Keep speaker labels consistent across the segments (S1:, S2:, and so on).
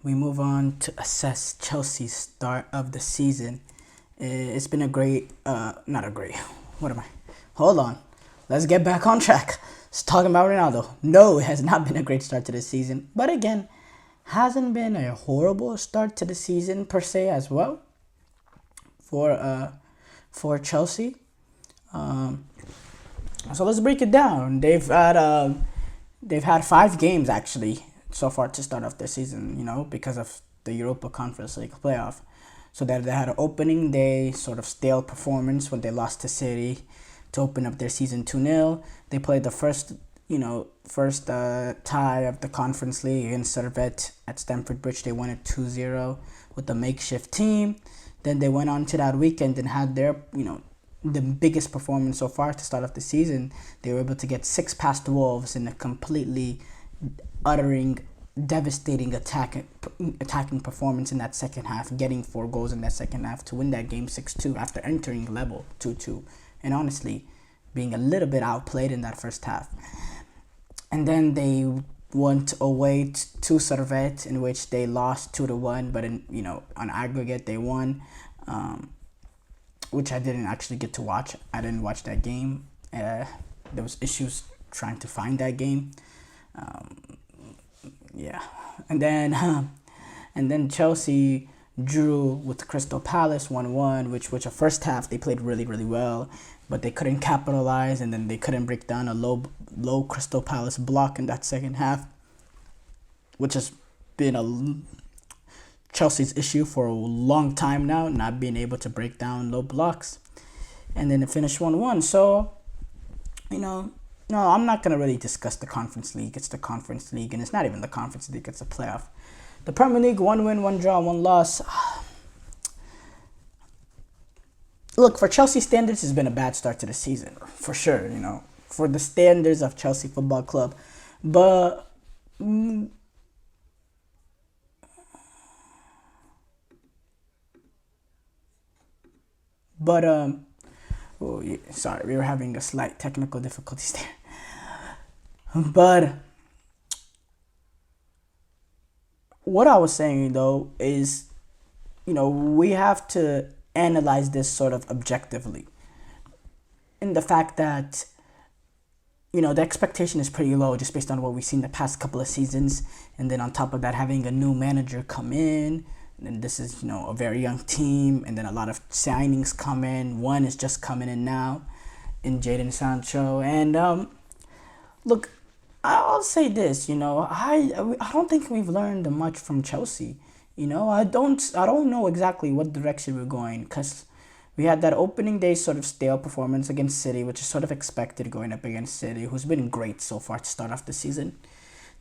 S1: we move on to assess Chelsea's start of the season. It's been a great, not a great, what am I? Hold on. Let's get back on track. Let's talk about Ronaldo. No, it has not been a great start to the season. But again, hasn't been a horrible start to the season per se as well for Chelsea. Um, so let's break it down. They've had 5 games actually so far to start off their season. Because of the Europa Conference League playoff. So that they had an opening day sort of stale performance when they lost to City to open up their season 2-0. They played the first tie of the Conference League against Servette at Stamford Bridge. They won it 2-0 with the makeshift team. Then they went on to that weekend and had their, the biggest performance so far to start off the season. They were able to get 6 past Wolves in a completely devastating attacking performance in that second half, getting 4 goals in that second half to win that game 6-2 after entering level 2-2, and honestly being a little bit outplayed in that first half. And then they went away to Servette, in which they lost 2-1, but on aggregate they won, which I didn't actually get to watch. I didn't watch that game. There was issues trying to find that game. And then Chelsea drew with Crystal Palace 1-1, which a first half they played really, really well, but they couldn't capitalize, and then they couldn't break down a low Crystal Palace block in that second half, which has been Chelsea's issue for a long time now, not being able to break down low blocks. And then it finished 1-1. So, no, I'm not going to really discuss the Conference League. It's the Conference League, and it's not even the Conference League, it's a playoff. The Premier League, 1 win, 1 draw, 1 loss. Look, for Chelsea standards, it's been a bad start to the season, for sure, for the standards of Chelsea Football Club. But sorry, we were having a slight technical difficulties there. But what I was saying though is, we have to analyze this sort of objectively, in the fact that the expectation is pretty low just based on what we've seen the past couple of seasons, and then on top of that, having a new manager come in. And this is, a very young team, and then a lot of signings come in. One is just coming in now, in Jadon Sancho. And look, I'll say this, I don't think we've learned much from Chelsea. I don't know exactly what direction we're going, because we had that opening day sort of stale performance against City, which is sort of expected going up against City, who's been great so far to start off the season.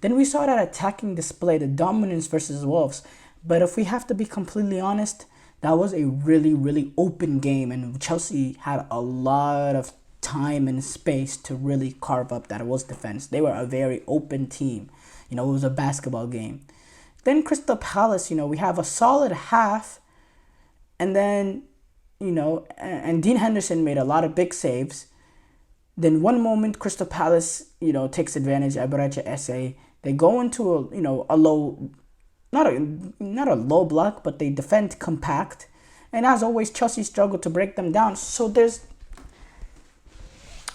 S1: Then we saw that attacking display, the dominance versus Wolves. But if we have to be completely honest, that was a really, really open game, and Chelsea had a lot of time and space to really carve up that Wolves defense. They were a very open team. It was a basketball game. Then Crystal Palace, we have a solid half, and then, and Dean Henderson made a lot of big saves. Then one moment, Crystal Palace, takes advantage of Eberechi Esse. They go into a low, not a low block, but they defend compact. And as always, Chelsea struggled to break them down. So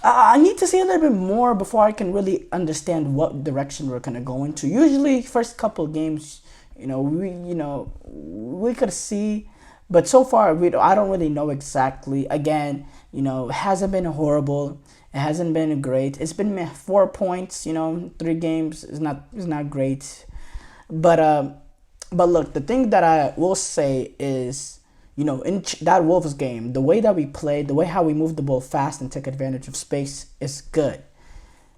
S1: I need to see a little bit more before I can really understand what direction we're gonna go into. Usually, first couple games, we could see, but so far I don't really know exactly. Again, it hasn't been horrible. It hasn't been great. It's been 4 points. 3 games is not great, But look, the thing that I will say is, in that Wolves game, the way that we played, the way how we moved the ball fast and took advantage of space is good.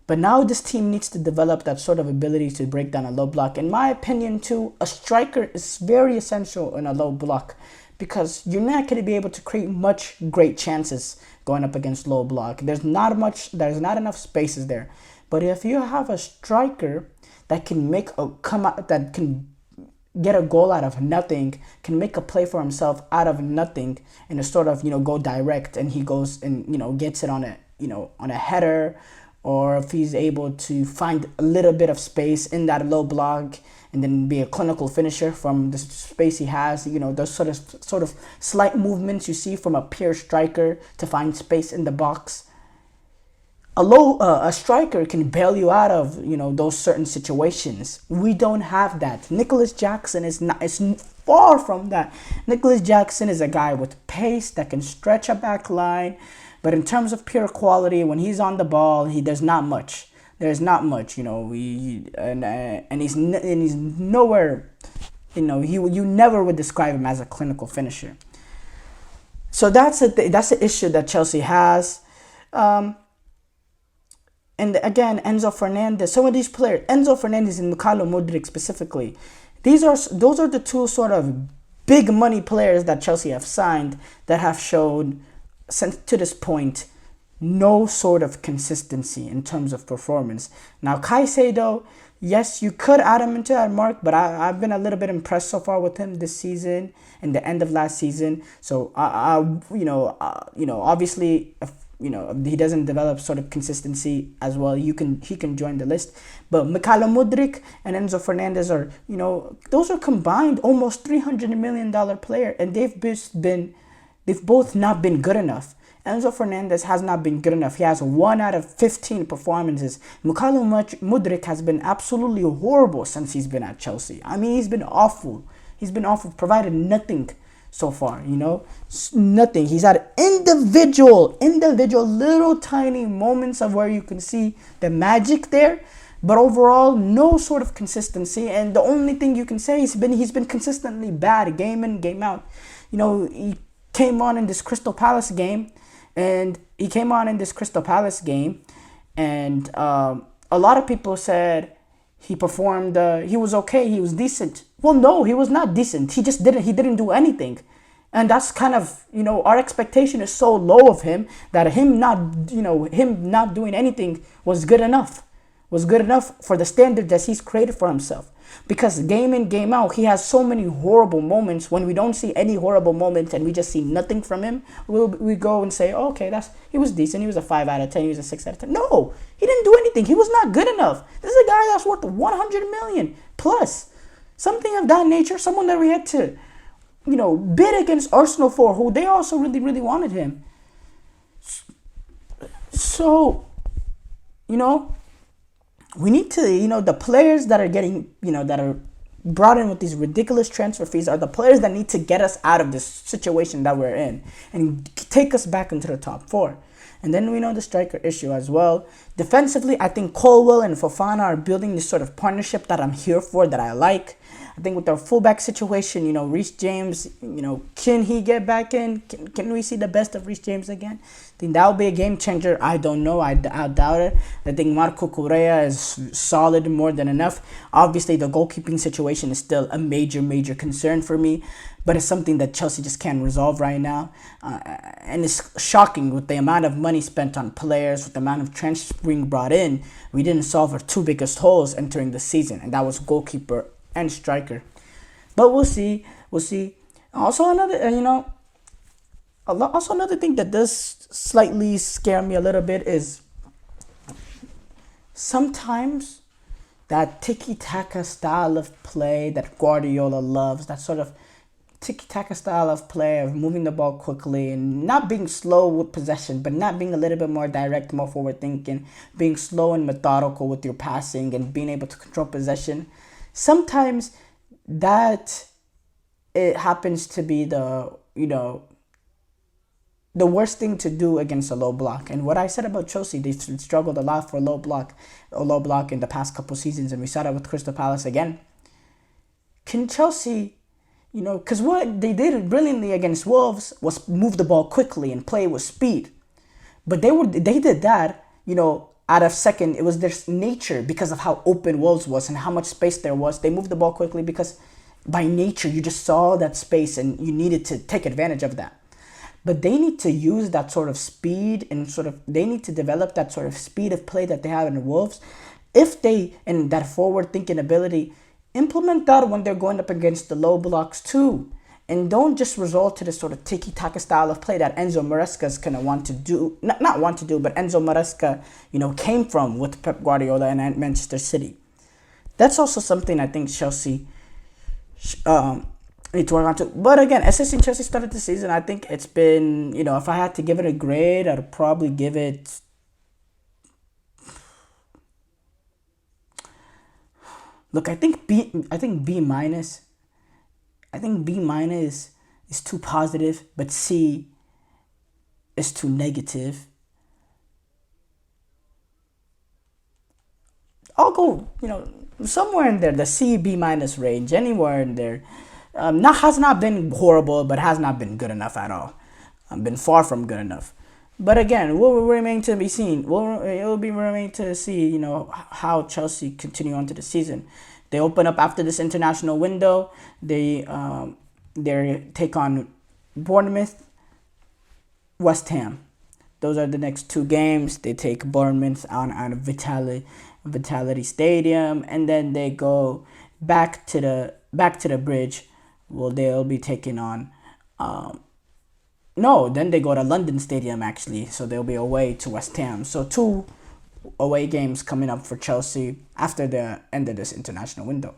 S1: But now this team needs to develop that sort of ability to break down a low block. In my opinion, too, a striker is very essential in a low block, because you're not going to be able to create much great chances going up against low block. There's not enough spaces there. But if you have a striker that can that can get a goal out of nothing, can make a play for himself out of nothing, and sort of, go direct, and he goes and, gets it on a header, or if he's able to find a little bit of space in that low block and then be a clinical finisher from the space he has. Those sort of slight movements you see from a pure striker to find space in the box. A striker can bail you out of those certain situations. We don't have that. Nicholas Jackson is far from that. Nicholas Jackson is a guy with pace that can stretch a back line, but in terms of pure quality, when he's on the ball, there's not much. There's not much, and he's nowhere. You never would describe him as a clinical finisher. So that's the issue that Chelsea has. And again, Enzo Fernandez. Some of these players, Enzo Fernandez and Mikhailo Mudryk specifically, those are the two sort of big money players that Chelsea have signed that have shown, since to this point, no sort of consistency in terms of performance. Now, Caicedo, yes, you could add him into that mark, but I've been a little bit impressed so far with him this season and the end of last season. So, obviously, if he doesn't develop sort of consistency as well, he can join the list. But Mikhailo Mudryk and Enzo Fernandez are, those are combined almost $300 million player, and they've both not been good enough. Enzo Fernandez has not been good enough. He has 1 out of 15 performances. Mikhailo Mudryk has been absolutely horrible since he's been at Chelsea. I mean, he's been awful. Provided nothing so far, nothing. He's had individual little tiny moments of where you can see the magic there, but overall no sort of consistency. And the only thing you can say is he's been consistently bad game in, game out. He came on in this Crystal Palace game, and a lot of people said he performed, he was okay, he was decent. Well, no, he was not decent. He didn't do anything. And that's kind of, our expectation is so low of him that him not doing anything was good enough for the standard that he's created for himself. Because game in, game out, he has so many horrible moments. When we don't see any horrible moments and we just see nothing from him, we go and say, okay, he was decent. He was a 5 out of 10. He was a 6 out of 10. No, he didn't do anything. He was not good enough. This is a guy that's worth 100 million plus. Something of that nature. Someone that we had to, bid against Arsenal for, who they also really, really wanted him. So, we need to, the players that are getting, that are brought in with these ridiculous transfer fees are the players that need to get us out of this situation that we're in and take us back into the top 4. And then we know the striker issue as well. Defensively, I think Colwill and Fofana are building this sort of partnership that I'm here for, that I like. I think with our fullback situation, Reece James, can he get back in? Can we see the best of Reece James again? I think that will be a game changer. I don't know. I doubt it. I think Marco Correa is solid more than enough. Obviously, the goalkeeping situation is still a major, major concern for me, but it's something that Chelsea just can't resolve right now. And it's shocking with the amount of money spent on players, with the amount of transfer being brought in. We didn't solve our 2 biggest holes entering the season, and that was goalkeeper and striker. But we'll see. Also another thing that does slightly scare me a little bit is sometimes that tiki-taka style of play that Guardiola loves, that sort of tiki-taka style of play of moving the ball quickly and not being slow with possession, but not being a little bit more direct, more forward thinking, being slow and methodical with your passing and being able to control possession. Sometimes that it happens to be the worst thing to do against a low block. And what I said about Chelsea, they've struggled a lot for a low block in the past couple seasons, and we saw that with Crystal Palace again. Can Chelsea, because what they did brilliantly against Wolves was move the ball quickly and play with speed. But they did that, out of second, it was their nature because of how open Wolves was and how much space there was. They moved the ball quickly because by nature you just saw that space and you needed to take advantage of that. But they need to use that sort of speed and they need to develop that sort of speed of play that they have in Wolves. If they, and that forward thinking ability, implement that when they're going up against the low blocks too. And don't just resort to this sort of tiki-taka style of play that Enzo Maresca is going to want to do. Not want to do, but Enzo Maresca, came from with Pep Guardiola and at Manchester City. That's also something I think Chelsea um, need to work on too. But again, assessing Chelsea started the season, I think it's been, if I had to give it a grade, I'd probably give it. Look, I think B. I think B minus. I think B minus is too positive, but C is too negative. I'll go, somewhere in there, the C B minus range, anywhere in there. Not has not been horrible, but has not been good enough at all. Been far from good enough. But again, will remain to be seen. It will be remain to see, how Chelsea continue on to the season. They open up after this international window. They take on Bournemouth, West Ham. Those are the next two games. They take Bournemouth on out of Vitality Stadium, and then they go back to the bridge. Well, they'll be taking on. No, then they go to London Stadium actually, so they'll be away to West Ham. So two away games coming up for Chelsea after the end of this international window.